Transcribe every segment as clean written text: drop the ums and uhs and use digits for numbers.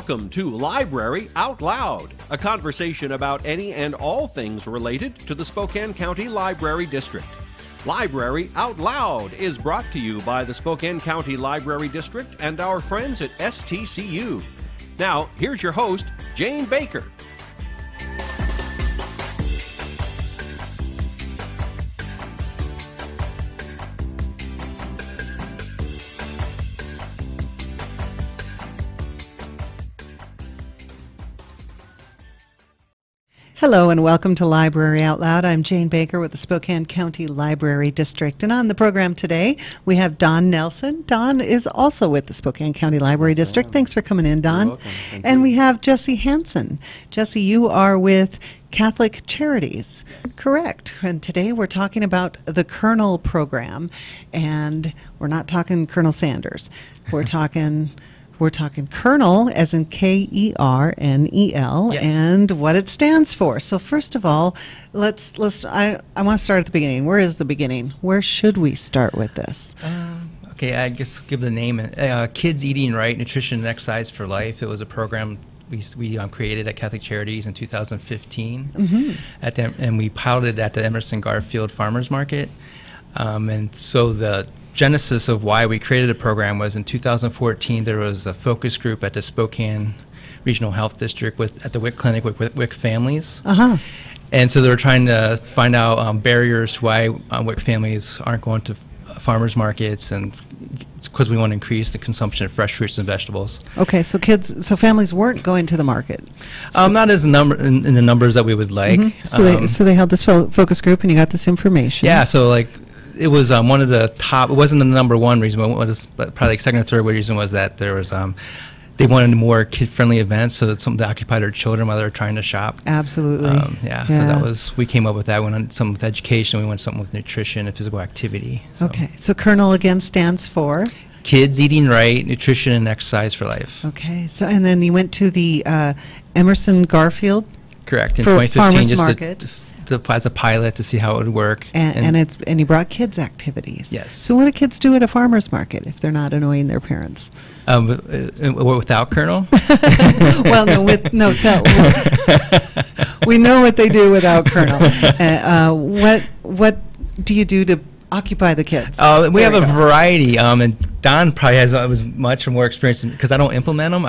Welcome to Library Out Loud, a conversation about any and all things related to the Spokane County Library District. Library Out Loud is brought to you by the Spokane County Library District and our friends at STCU. Now, here's your host, Jane Baker. Hello and welcome to Library Out Loud. I'm Jane Baker with the Spokane County Library District. And on the program today, we have Don Nelson. Don is also with the Spokane County Library District. Thanks for coming in, Don. You're welcome. Thank and you. we have Jesse Hansen. Jesse, you are with Catholic Charities. Yes. Correct. And today we're talking about the KERNEL program. And we're not talking Colonel Sanders. We're talking KERNEL, as in KERNEL, Yes. and what it stands for. So first of all, I want to start at the beginning. Where is the beginning? Where should we start with this? Okay, I guess give the name. Kids Eating Right, Nutrition and Exercise for Life. It was a program we created at Catholic Charities in 2015, and we piloted at the Emerson Garfield Farmers Market. And so the genesis of why we created a program was in 2014 there was a focus group at the Spokane Regional Health District at the WIC clinic with WIC families. And so they were trying to find out barriers to why WIC families aren't going to farmers markets, and it's because we want to increase the consumption of fresh fruits and vegetables. Okay, so families weren't going to the market. Not as in the numbers that we would like. So they held this focus group, and you got this information. Yeah, so it was one of the top. It wasn't the number one reason, but probably second or third reason was that there was they wanted more kid-friendly events, so that something that occupied our children while they were trying to shop. Absolutely. So we came up with that. We went on something with education. We went something with nutrition and physical activity. So. Okay, so KERNEL again stands for Kids Eating Right, Nutrition and Exercise for Life. Okay, so and then you went to the Emerson Garfield. Correct. In for 2015, farmers just market. as a pilot to see how it would work. And you brought kids activities. Yes. So what do kids do at a farmer's market if they're not annoying their parents? Without KERNEL? Well, we know what they do without KERNEL. What do you do to occupy the kids? We have a variety, and Don probably has much more experience because I don't implement them.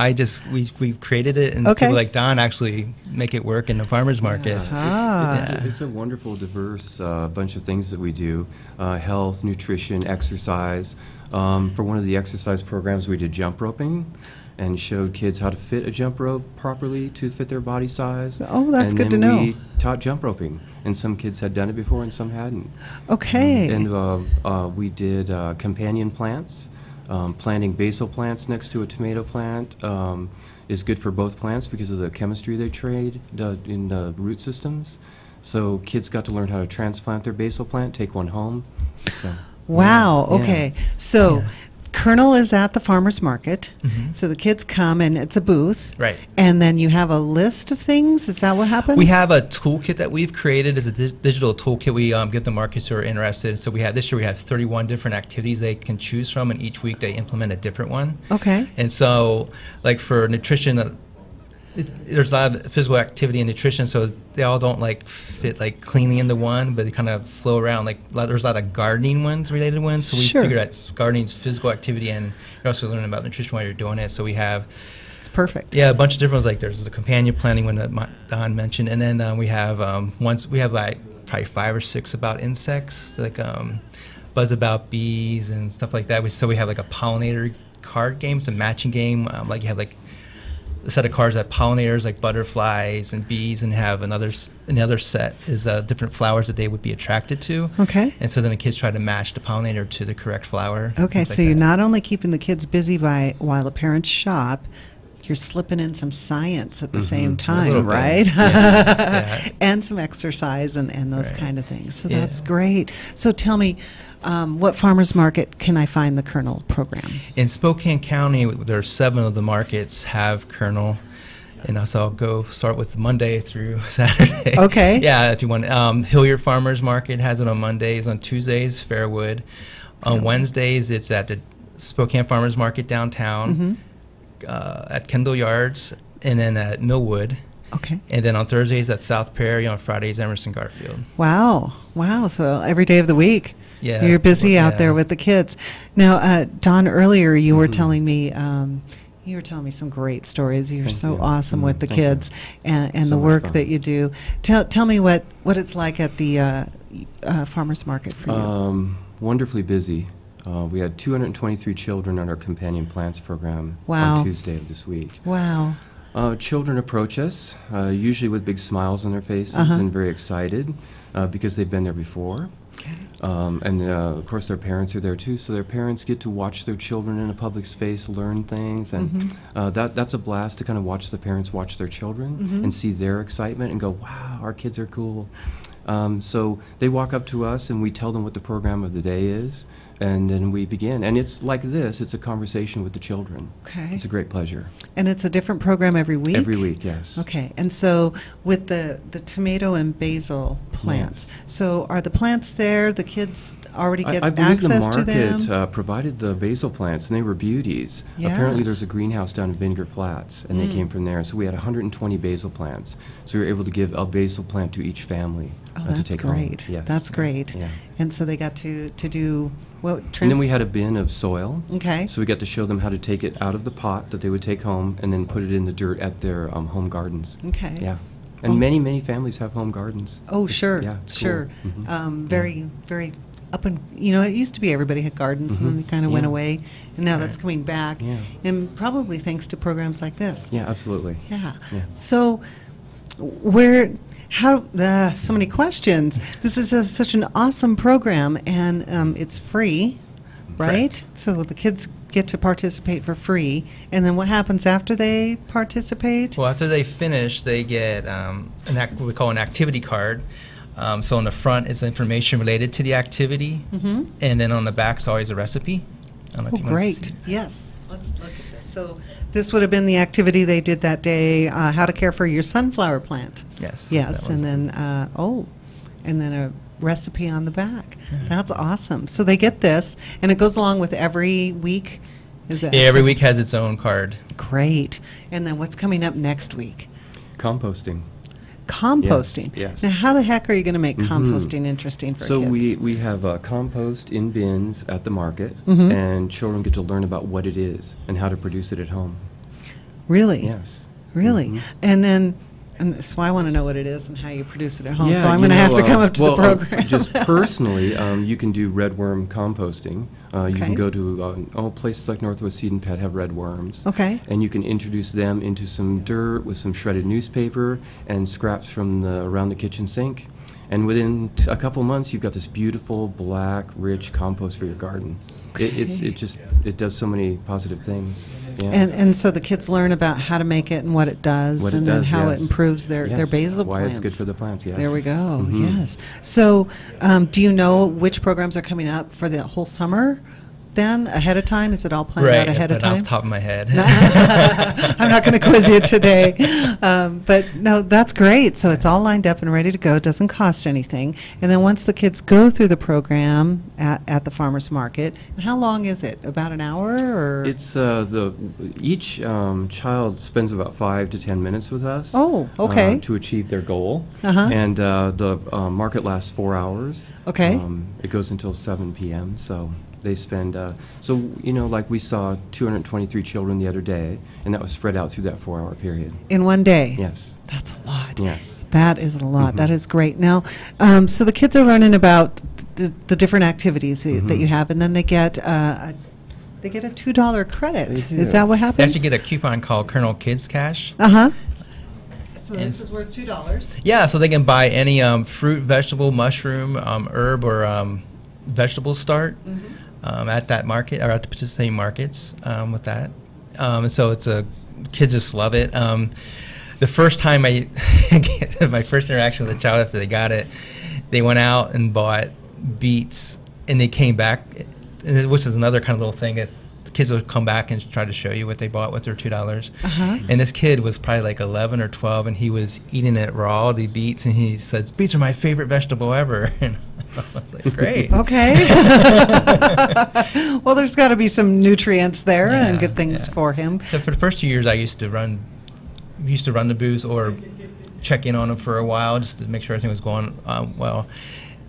We've created it, and people like Don actually make it work in the farmers markets. It's a wonderful, diverse bunch of things that we do: health, nutrition, exercise. For one of the exercise programs, we did jump roping and showed kids how to fit a jump rope properly to fit their body size. Oh, that's good to know. And then we taught jump roping, and some kids had done it before and some hadn't. Okay. And we did companion plants. Planting basil plants next to a tomato plant is good for both plants because of the chemistry they trade in the root systems. So kids got to learn how to transplant their basil plant, take one home. So, wow, yeah. Okay. So KERNEL is at the farmer's market. So the kids come and it's a booth. Right. And then you have a list of things? Is that what happens? We have a toolkit that we've created as a digital toolkit we give the markets who are interested. So this year we have 31 different activities they can choose from, and each week they implement a different one. Okay. And so for nutrition, there's a lot of physical activity and nutrition, so they all don't fit cleanly into one, but they kind of flow around. There's a lot of gardening related ones. So we figured that gardening's physical activity, and you're also learning about nutrition while you're doing it. So we have it's perfect. Yeah, a bunch of different ones. There's the companion planting one that Don mentioned, and then we have probably 5 or 6 about insects, buzz about bees and stuff like that. So we have a pollinator card game. It's a matching game. You have a set of cards that pollinators like butterflies and bees, and have another set is different flowers that they would be attracted to. Okay. And so then the kids try to match the pollinator to the correct flower. Okay, so you're not only keeping the kids busy while the parents shop, you're slipping in some science at the same time, right? Yeah. And some exercise and those kind of things. So that's great. So tell me, what farmers market can I find the KERNEL program? In Spokane County, there are 7 of the markets have KERNEL. And so I'll go start with Monday through Saturday. Okay. Yeah, if you want. Hilliard Farmers Market has it on Mondays. On Tuesdays, Fairwood. On Wednesdays, it's at the Spokane Farmers Market downtown. at Kendall Yards, and then at Millwood. Okay. And then on Thursdays at South Prairie, on Fridays Emerson Garfield. Wow. Wow. So every day of the week. Yeah. You're busy out there Yeah. with the kids. Now, Don, earlier you were telling me some great stories. You're Thank so you. awesome with the Thank you. kids and So the much work fun. that you do. Tell me what it's like at the farmers market for you. Wonderfully busy. We had 223 children on our Companion Plants program Wow. on Tuesday of this week. Wow. Children approach us, usually with big smiles on their faces and very excited because they've been there before. Okay. And of course, their parents are there too, so their parents get to watch their children in a public space learn things, and that's a blast to kind of watch the parents watch their children and see their excitement and go, wow, our kids are cool. So they walk up to us and we tell them what the program of the day is, and then we begin. And it's like this, it's a conversation with the children. Okay. It's a great pleasure. And it's a different program every week? Every week, yes. Okay. And so with the tomato and basil plants, so are the plants there? The kids already get I believe the access to them? market provided the basil plants, and they were beauties. Yeah. Apparently there's a greenhouse down in Vinegar Flats, and they came from there. So we had 120 basil plants. So we were able to give a basil plant to each family Oh, to that's take great. home. Yes. That's great. Yeah. And so they got to do what? And then we had a bin of soil. Okay. So we got to show them how to take it out of the pot that they would take home and then put it in the dirt at their home gardens. Okay. Yeah. And Oh. many families have home gardens. Oh, sure. Yeah, it's cool. Sure. Mhm. Very up and, it used to be everybody had gardens and then they kind of went Yeah. away. And now that's coming back. Yeah. And probably thanks to programs like this. Yeah, absolutely. Yeah. Yeah. So, so many questions. This is just such an awesome program, and it's free, right? Correct. So the kids get to participate for free, and then what happens after they participate? Well, after they finish, they get what we call an activity card. So on the front is information related to the activity, and then on the back is always a recipe. I don't know Oh, if you want to great. see. Yes. Let's look at this. So this would have been the activity they did that day, how to care for your sunflower plant. Yes. Yes, that and was- then a recipe on the back. That's awesome. So they get this, and it goes along with every week. Is that Yeah, every week has its own card. Great. And then what's coming up next week? Composting. Composting. Yes. Now, how the heck are you going to make composting interesting for So kids? we have compost in bins at the market, Mm-hmm. and children get to learn about what it is and how to produce it at home. Really? Yes. Really? Mhm. And then, so I want to know what it is and how you produce it at home. Yeah, so I'm you going to have know, to come up to well, the program. just personally, you can do red worm composting. You Okay. can go to places like Northwest Seed and Pet have red worms. Okay. And you can introduce them into some dirt with some shredded newspaper and scraps from around the kitchen sink. And within a couple months, you've got this beautiful, black, rich compost for your garden. It does so many positive things. Yeah. And so the kids learn about how to make it and what it does, What it and then does, how yes. it improves their Yes, basil why plants. it's good for the plants, yes. There we go. Mhm. Yes. So, do you know which programs are coming up for the whole summer? Then ahead of time, is it all planned out ahead of but off time? the top of my head. I'm not going to quiz you today, but no, that's great. So it's all lined up and ready to go. It doesn't cost anything. And then once the kids go through the program at the farmers market, how long is it? About an hour, or It's each child spends about 5 to 10 minutes with us. Oh, okay. To achieve their goal. Uh-huh. And the market lasts 4 hours. Okay. It goes until 7 p.m. So they spend. Like we saw 223 children the other day, and that was spread out through that 4-hour period. in one day? Yes. That's a lot. Yes. That is a lot. Mhm. That is great. Now, so the kids are learning about the different activities that you Mhm. have, and then they get a $2 credit. They do. Is that what They happens? actually get a coupon called Colonel Kids Cash. Uh-huh. So And- this is worth $2. Yeah, so they can buy any fruit, vegetable, mushroom, herb, or vegetable start at that market or at the participating markets with that. And so kids just love it. The first time my first interaction with the child after they got it, they went out and bought beets, and they came back, which is another kind of little thing. If the kids would come back and try to show you what they bought with their $2. Uh-huh. And this kid was probably like 11 or 12, and he was eating it raw, the beets, and he says, "Beets are my favorite vegetable ever." I was like, great. Okay. Well, there's got to be some nutrients there and good things for him. So for the first 2 years, I used to run the booth or check in on him for a while just to make sure everything was going well.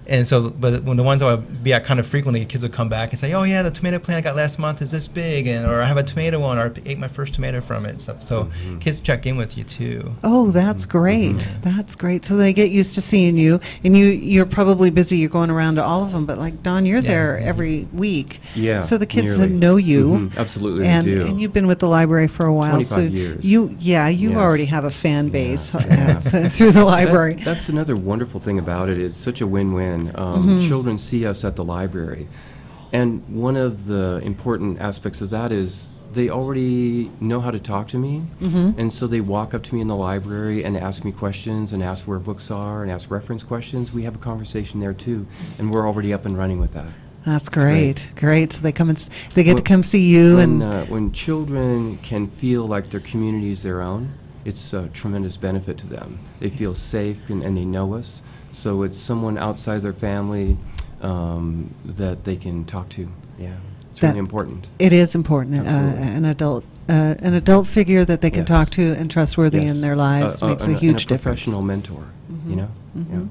And so, but when the ones I would be at kind of frequently, kids would come back and say, "Oh yeah, the tomato plant I got last month is this big," or "I have a tomato one," or "I ate my first tomato from it." And stuff. So kids check in with you too. Oh, that's great. That's great. So they get used to seeing you, and you're probably busy. You're going around to all of them, but like Don, you're there every week. Yeah. So the kids nearly. know you. Absolutely, And, they do. and you've been with the library for a while. 25 so years. You Yes. already have a fan base through the library. That's another wonderful thing about it. It's such a win-win. Children see us at the library. And one of the important aspects of that is they already know how to talk to me. And so they walk up to me in the library and ask me questions and ask where books are and ask reference questions. We have a conversation there too. And we're already up and running with that. That's great. Great. So they get to come see you. When children can feel like their community is their own, it's a tremendous benefit to them. They feel safe and they know us. So it's someone outside their family that they can talk to. Yeah, it's really important. It is important. Absolutely. An adult figure that they can Yes. talk to and trustworthy in their lives makes a huge and a difference. professional mentor, you know? Yeah.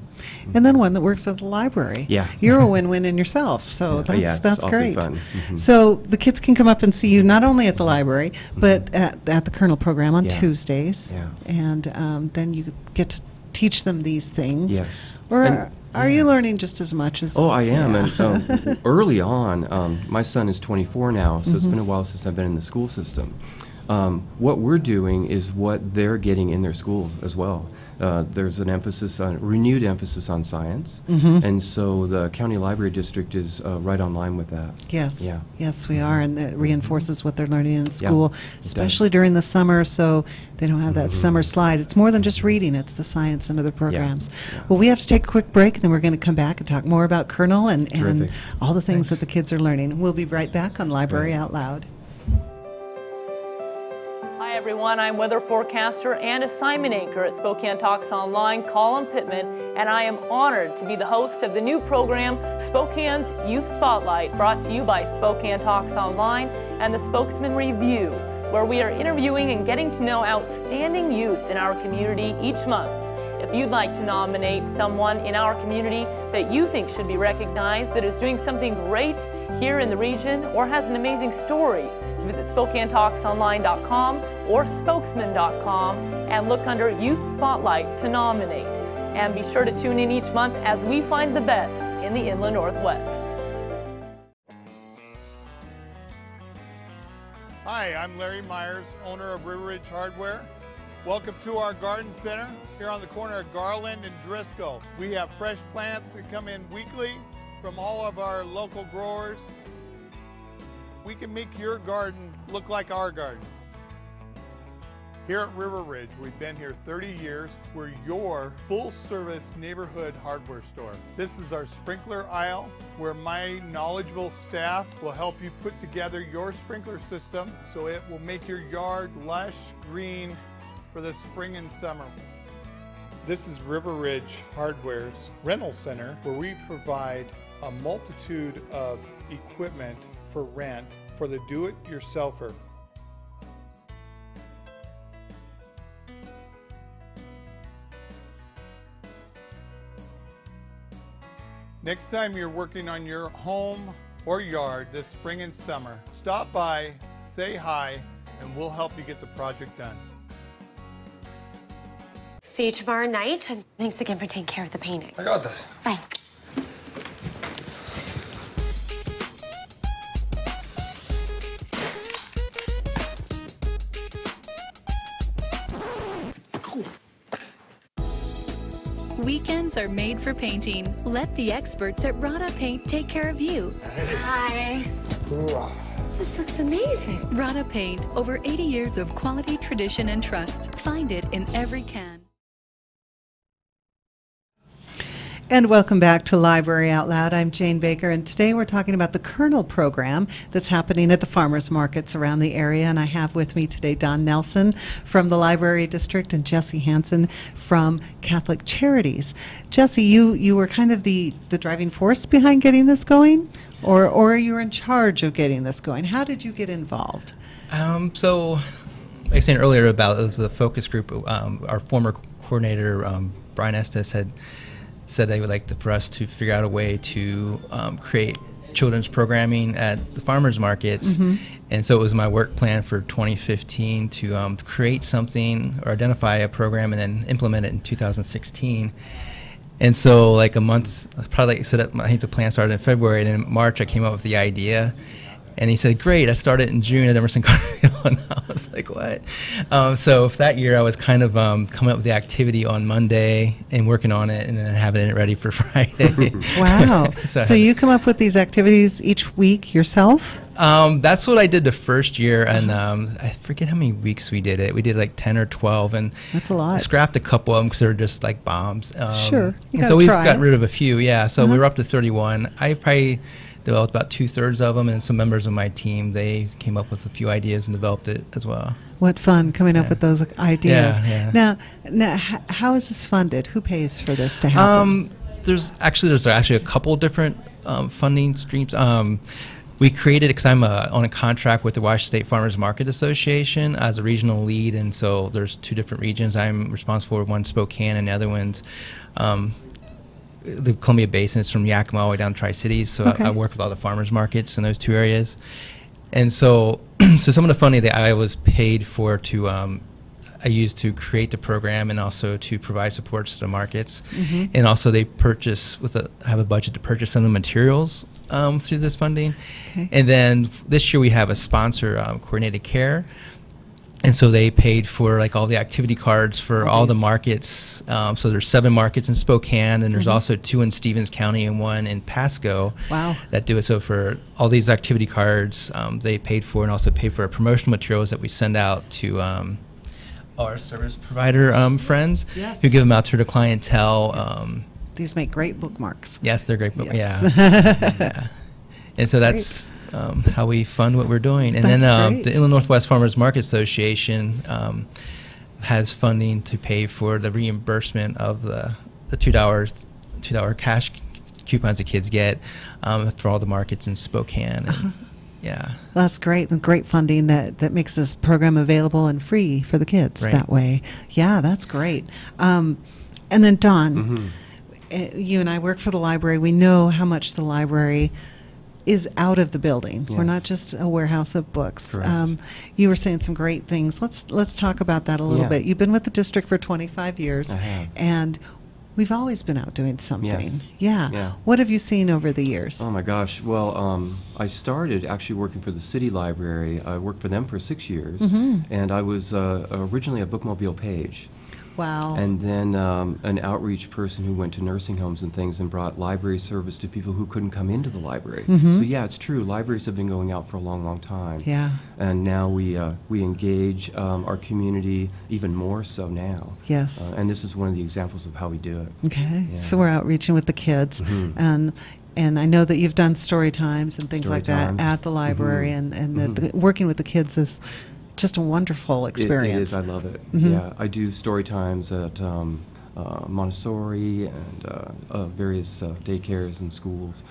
And then one that works at the library. Yeah. You're a win-win in yourself, so Yeah, that's it's awfully great. fun. So the kids can come up and see you not only at the library, but at the KERNEL program on Yeah. Tuesdays. Yeah. And then you get to teach them these things. Yes. Or And- are you learning just as much as... Oh, I am. Yeah. And early on, my son is 24 now, so it's been a while since I've been in the school system. What we're doing is what they're getting in their schools as well. There's an renewed emphasis on science, and so the county library district is right on line with that. Yes. Yeah. Yes, we are, and it reinforces what they're learning in Yeah, school, it especially does. during the summer, so they don't have that summer slide. It's more than just reading; it's the science and other programs. Yeah. Well, we have to take a quick break, and then we're going to come back and talk more about KERNEL and Terrific. all the things that the kids are learning. We'll be right back on Library Out Loud. Hi everyone, I'm weather forecaster and assignment anchor at Spokane Talks Online, Colin Pittman, and I am honored to be the host of the new program, Spokane's Youth Spotlight, brought to you by Spokane Talks Online and the Spokesman Review, where we are interviewing and getting to know outstanding youth in our community each month. If you'd like to nominate someone in our community that you think should be recognized, that is doing something great here in the region or has an amazing story, visit SpokaneTalksOnline.com or Spokesman.com and look under Youth Spotlight to nominate. And be sure to tune in each month as we find the best in the Inland Northwest. Hi, I'm Larry Myers, owner of River Ridge Hardware. Welcome to our garden center here on the corner of Garland and Driscoll. We have fresh plants that come in weekly from all of our local growers. We can make your garden look like our garden. Here at River Ridge, we've been here 30 years. We're your full-service neighborhood hardware store. This is our sprinkler aisle where my knowledgeable staff will help you put together your sprinkler system so it will make your yard lush, green, for the spring and summer. This is River Ridge Hardware's rental center, where we provide a multitude of equipment for rent for the do-it-yourselfer. Next time you're working on your home or yard this spring and summer, stop by, say hi, and we'll help you get the project done. See you tomorrow night, and thanks again for taking care of the painting. I got this. Bye. Weekends are made for painting. Let the experts at Rada Paint take care of you. Hi. This looks amazing. Rada Paint, over 80 years of quality, tradition, and trust. Find it in every can. And welcome back to Library Out Loud. I'm Jane Baker, and today we're talking about the KERNEL program that's happening at the farmers markets around the area. And I have with me today Don Nelson from the Library District and Jesse Hansen from Catholic Charities. Jesse, you were kind of the driving force behind getting this going, or you're in charge of getting this going. How did you get involved? So, like I was saying earlier about it was the focus group, our former coordinator, Brian Estes, had said they would like for us to figure out a way to create children's programming at the farmers markets. And so it was my work plan for 2015 to create something or identify a program and then implement it in 2016. And so like a month, probably set up, I think the plan started in February, and in March I came up with the idea. And he said, great, I started in June at Emerson Cargill. And I was like, what? So for that year, I was kind of coming up with the activity on Monday and working on it and then having it ready for Friday. Wow. So you come up with these activities each week yourself? That's what I did the first year. And I forget how many weeks we did it. We did like 10 or 12. And that's a lot. I scrapped a couple of them because they were just like bombs. Sure. So we've gotten rid of a few, yeah. So we were up to 31. I probably developed about 2/3 of them, and some members of my team, they came up with a few ideas and developed it as well. What fun coming up with those ideas. Yeah. Now, how is this funded? Who pays for this to happen? There's actually a couple different funding streams. We created it because I'm on a contract with the Washington State Farmers Market Association as a regional lead, and so there's two different regions I'm responsible for, one Spokane and the other one's the Columbia Basin. Is from Yakima all the way down to Tri-Cities, so I work with all the farmers markets in those two areas. And so some of the funding that I was paid for to I used to create the program and also to provide supports to the markets. And also they have a budget to purchase some of the materials through this funding. And then this year we have a sponsor, Coordinated Care. And so they paid for like all the activity cards for all the markets. So there's 7 markets in Spokane, and there's also 2 in Stevens County and 1 in Pasco. Wow. That do it. So for all these activity cards, they paid for, and also paid for our promotional materials that we send out to our service provider friends who give them out to the clientele. These make great bookmarks. Yes, they're great. Yes. Yeah. And so that's how we fund what we're doing. And then the Inland Northwest Farmers Market Association has funding to pay for the reimbursement of the $2 cash coupons the kids get for all the markets in Spokane. And, yeah. That's great. And great funding that makes this program available and free for the kids that way. Yeah, that's great. And then Don, you and I work for the library. We know how much the library is out of the building. We're not just a warehouse of books. You were saying some great things. Let's talk about that a little bit. You've been with the district for 25 years, and we've always been out doing something. What have you seen over the years? Oh my gosh. Well, I started actually working for the city library. I worked for them for 6 years, and I was originally a bookmobile page. Wow. And then an outreach person who went to nursing homes and things and brought library service to people who couldn't come into the library. So yeah, it's true. Libraries have been going out for a long, long time. Yeah. And now we engage our community even more so now. Yes. And this is one of the examples of how we do it. Okay. Yeah. So we're outreaching with the kids. And I know that you've done story times and things like that at the library, and working with the kids is just a wonderful experience. It is. I love it. Yeah, I do story times at Montessori and various daycares and schools.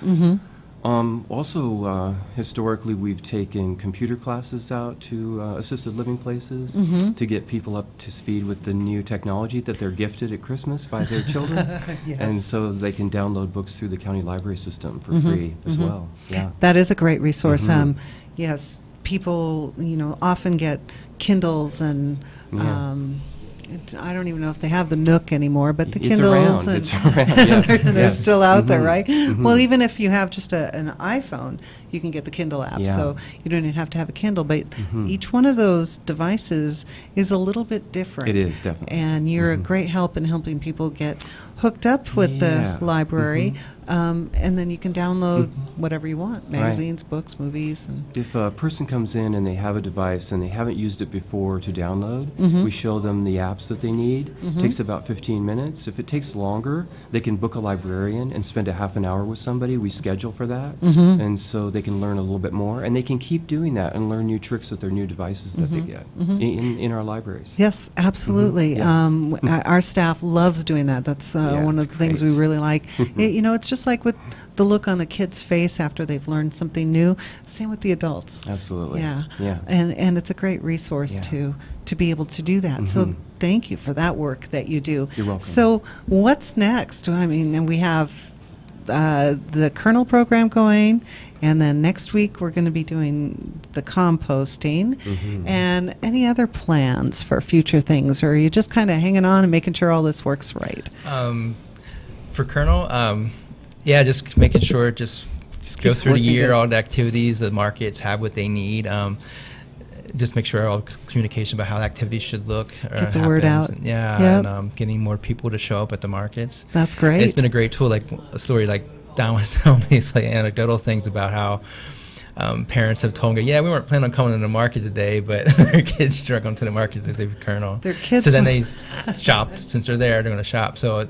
Also, historically, we've taken computer classes out to assisted living places to get people up to speed with the new technology that they're gifted at Christmas by their children. And so they can download books through the county library system for free as well. Yeah, that is a great resource. Yes. People, often get Kindles and I don't even know if they have the Nook anymore, but the Kindles it's around. They're still out there, right? Well, even if you have just an iPhone, you can get the Kindle app, so you don't even have to have a Kindle. But each one of those devices is a little bit different. It is, definitely. And you're a great help in helping people get hooked up with the library. and then you can download whatever you want, magazines, books, movies. And If a person comes in and they have a device and they haven't used it before to download, we show them the apps that they need. It takes about 15 minutes. If it takes longer, they can book a librarian and spend a half an hour with somebody. We schedule for that. And so they can learn a little bit more. And they can keep doing that and learn new tricks with their new devices that they get in our libraries. Yes, absolutely. Yes. Our staff loves doing that. That's one of the things we great. really like. You know, it's just like with the look on the kid's face after they've learned something new. Same with the adults. Absolutely. Yeah. Yeah. And it's a great resource to be able to do that. So thank you for that work that you do. You're welcome. So what's next? I mean, and we have the KERNEL program going, and then next week we're going to be doing the composting. And any other plans for future things, or are you just kind of hanging on and making sure all this works right? For KERNEL, just making sure it just go keeps through the working year, good. all the activities, the markets have what they need. Just make sure all communication about how the activities should look. Get the word happens. out. And, and getting more people to show up at the markets. That's great. It's been a great tool. Like a story like Don was telling me, it's like anecdotal things about how parents have told me, we weren't planning on coming to the market today, but their kids are going to the market to do KERNEL. Their kids so then were- they shop. Since they're there, they're going to shop. So it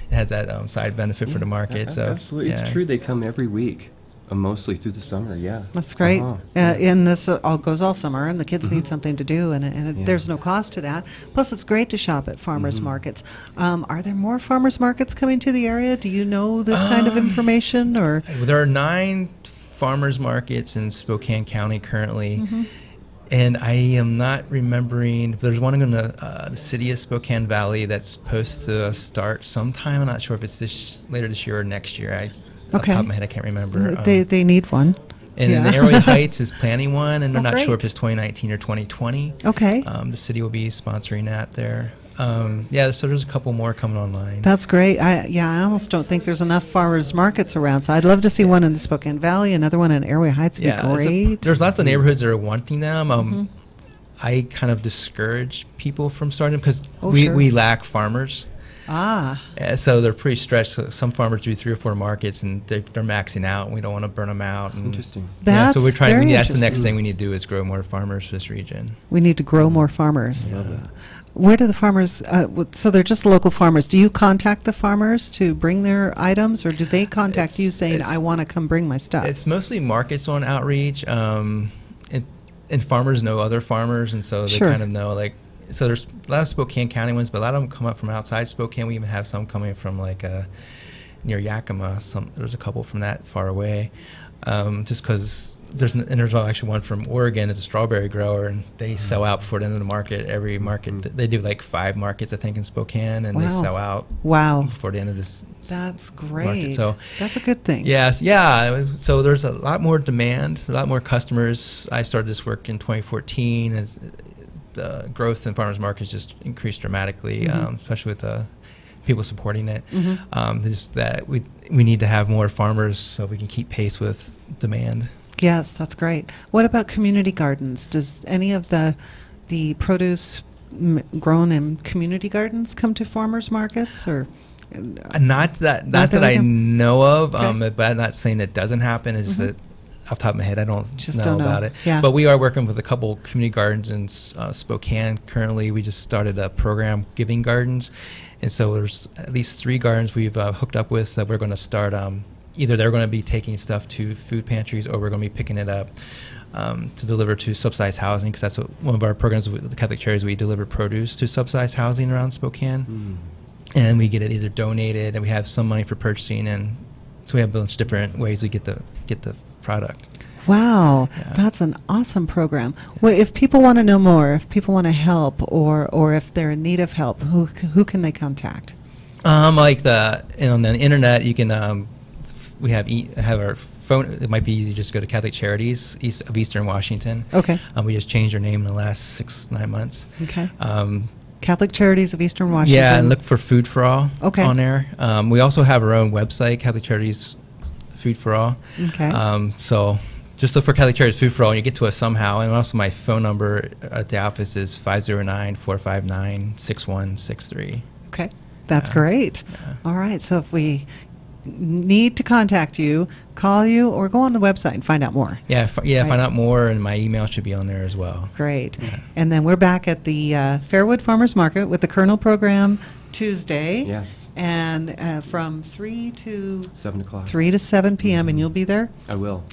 has that side benefit for the market. So Absolutely. It's true. They come every week, mostly through the summer. Yeah. That's great. And this all goes all summer, and the kids need something to do, and Yeah. there's no cost to that. Plus, it's great to shop at farmers markets. Are there more farmers markets coming to the area? Do you know this kind of information, or? There are 9 farmers markets in Spokane County currently. And I am not remembering. There's one in the city of Spokane Valley that's supposed to start sometime. I'm not sure if it's later this year or next year. Off the top of my head, I can't remember. They need one. And in the Arrowhead Heights is planning one, and they're not sure great. if it's 2019 or 2020. Okay. The city will be sponsoring that there. So there's a couple more coming online. That's great. I almost don't think there's enough farmers markets around, so I'd love to see one in the Spokane Valley, another one in Arrowhead Heights would be great. There's lots of neighborhoods that are wanting them. I kind of discourage people from starting them because we lack farmers. So they're pretty stretched. So some farmers do 3 or 4 markets, and they're maxing out. And we don't want to burn them out. And Interesting. That's so we're trying. very That's the next interesting. thing we need to do is grow more farmers for this region. We need to grow more farmers. I love it. Where do the farmers, so they're just local farmers. Do you contact the farmers to bring their items, or do they contact you saying, I want to come bring my stuff? It's mostly markets on outreach, and farmers know other farmers, and so they kind of know, like, so there's a lot of Spokane County ones, but a lot of them come up from outside Spokane. We even have some coming from, like, near Yakima. There's a couple from that far away, just because there's actually one from Oregon. It's a strawberry grower, and they sell out before the end of the market. Every market, they do like 5 markets, I think, in Spokane, and they sell out before the end of this. That's great. Market. So that's a good thing. Yes, yeah. So there's a lot more demand, a lot more customers. I started this work in 2014 as the growth in farmers markets just increased dramatically, especially with people supporting it. Just that we need to have more farmers so we can keep pace with demand. Yes, that's great. What about community gardens? Does any of the produce grown in community gardens come to farmers markets, or? Not that I know of, but I'm not saying that doesn't happen. It's that off the top of my head, I don't know about it. Yeah. But we are working with a couple community gardens in Spokane. Currently, we just started a program, Giving Gardens. And so there's at least 3 gardens we've hooked up with that we're going to start. Either they're going to be taking stuff to food pantries, or we're going to be picking it up to deliver to subsidized housing, because that's one of our programs with the Catholic Charities. We deliver produce to subsidized housing around Spokane. And we get it either donated, and we have some money for purchasing, and so we have a bunch of different ways we get the product. Wow, that's an awesome program. Well, if people want to know more, if people want to help, or if they're in need of help, who can they contact? Like on the internet, you can. We have our phone. It might be easy. Just go to Catholic Charities East of Eastern Washington. Okay. We just changed our name in the last 6-9 months. Okay. Catholic Charities of Eastern Washington. Yeah, and look for Food for All on there. We also have our own website, Catholic Charities Food for All. Okay. So just look for Catholic Charities Food for All, and you get to us somehow. And also my phone number at the office is 509-459-6163. Okay. That's great. Yeah. All right. So if we need to contact you, call you, or go on the website and find out more. Yeah, find out more, and my email should be on there as well. Great. And then we're back at the Fairwood Farmers Market with the KERNEL program Tuesday. Yes. And from 3 to 7 o'clock. 3 to 7 p.m. And you'll be there? I will.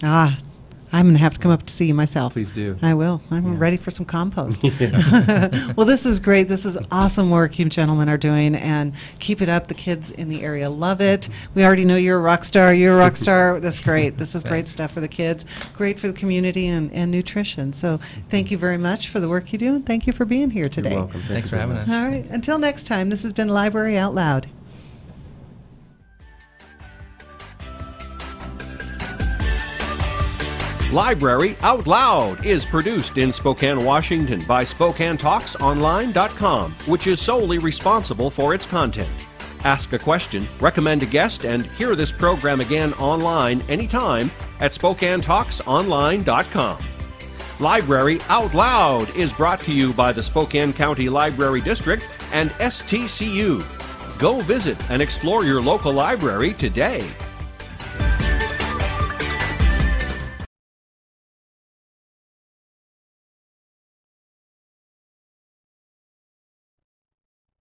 I'm going to have to come up to see you myself. Please do. I will. I'm ready for some compost. Well, this is great. This is awesome work you gentlemen are doing, and keep it up. The kids in the area love it. We already know you're a rock star. You're a rock star. That's great. This is great stuff for the kids, great for the community and nutrition. So thank you very much for the work you do, and thank you for being here today. You're welcome. Thanks for having us. All right. Until next time, this has been Library Out Loud. Library Out Loud is produced in Spokane, Washington by SpokaneTalksOnline.com, which is solely responsible for its content. Ask a question, recommend a guest, and hear this program again online anytime at SpokaneTalksOnline.com. Library Out Loud is brought to you by the Spokane County Library District and STCU. Go visit and explore your local library today.